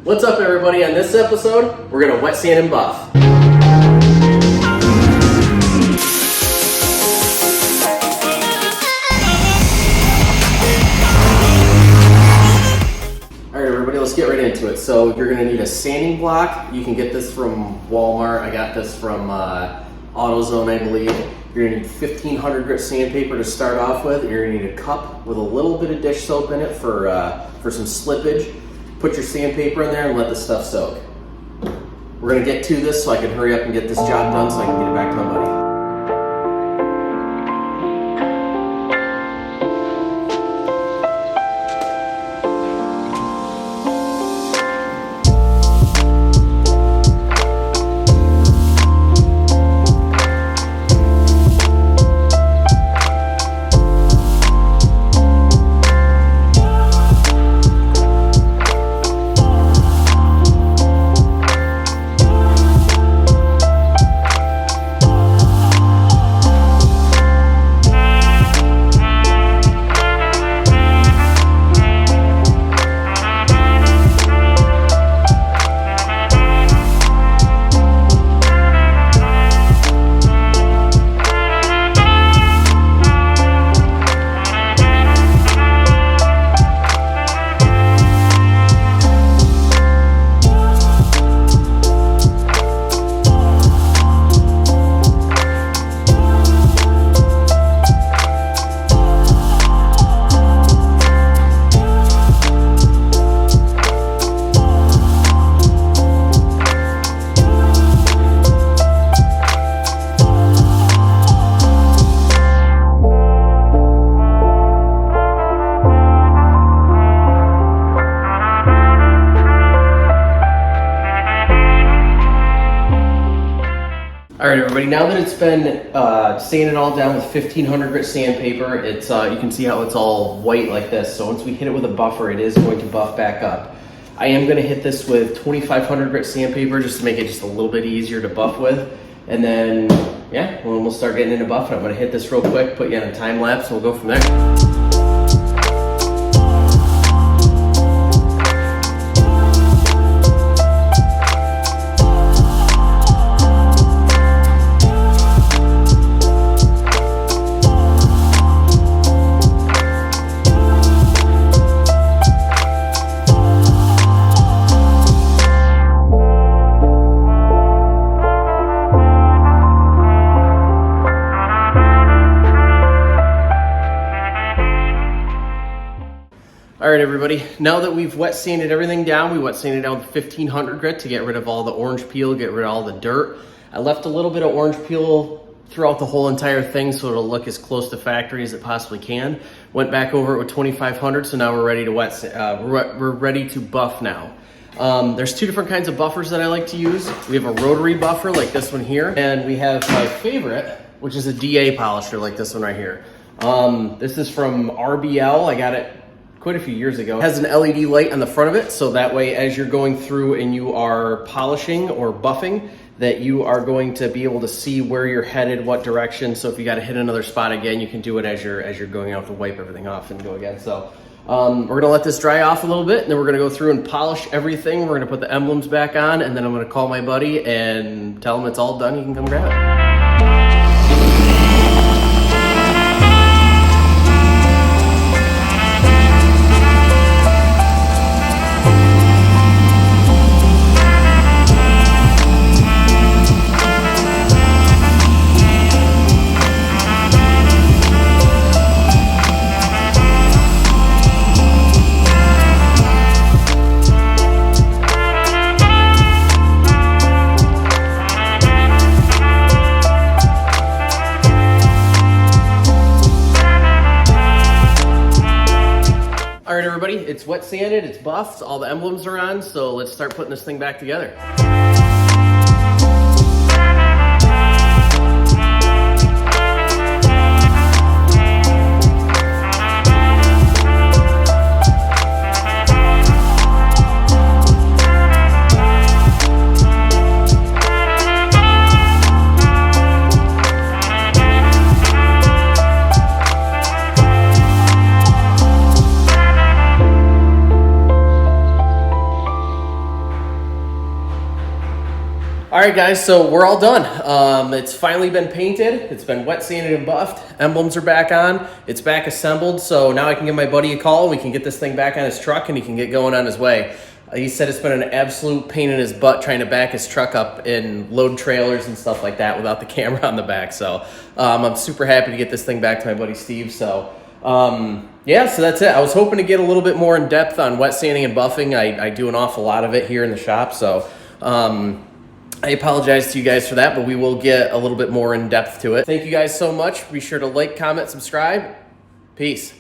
What's up, everybody? On this episode, we're gonna wet sand and buff. All right, everybody, let's get right into it. So you're gonna need a sanding block. You can get this from Walmart. I got this from AutoZone, I believe. You're gonna need 1500 grit sandpaper to start off with. You're gonna need a cup with a little bit of dish soap in it for some slippage. Put your sandpaper in there and let the stuff soak. We're gonna get to this so I can hurry up and get this job done so I can get it back to my buddy. All right, everybody, now that it's been sanded all down with 1500 grit sandpaper, it's you can see how it's all white like this. So once we hit it with a buffer, it is going to buff back up. I am gonna hit this with 2500 grit sandpaper just to make it just a little bit easier to buff with. And then, yeah, we'll start getting into buffing. I'm gonna hit this real quick, put you on a time lapse, and we'll go from there. All right, everybody, now that we've wet sanded everything down, we wet sanded down with 1500 grit to get rid of all the orange peel, get rid of all the dirt. I left a little bit of orange peel throughout the whole entire thing so it'll look as close to factory as it possibly can. Went back over it with 2500, so now we're ready to we're ready to buff now. There's two different kinds of buffers that I like to use. We have a rotary buffer like this one here, and we have my favorite, which is a DA polisher like this one right here. This is from RBL. I got it quite a few years ago. It has an LED light on the front of it, so that way as you're going through and you are polishing or buffing, that you are going to be able to see where you're headed, what direction. So if you got to hit another spot again, you can do it as you're going out to wipe everything off and go again. So we're gonna let this dry off a little bit, and then we're gonna go through and polish everything. We're gonna put the emblems back on, and then I'm gonna call my buddy and tell him it's all done. He can come grab it. All right, everybody, it's wet sanded, it's buffed, all the emblems are on, so let's start putting this thing back together. All right, guys, so we're all done. It's finally been painted. It's been wet sanded and buffed. Emblems are back on. It's back assembled, so now I can give my buddy a call. We can get this thing back on his truck, and he can get going on his way. He said it's been an absolute pain in his butt trying to back his truck up and load trailers and stuff like that without the camera on the back. So I'm super happy to get this thing back to my buddy Steve. So yeah, so that's it. I was hoping to get a little bit more in depth on wet sanding and buffing. I do an awful lot of it here in the shop, so I apologize to you guys for that, but we will get a little bit more in depth to it. Thank you guys so much. Be sure to like, comment, subscribe. Peace.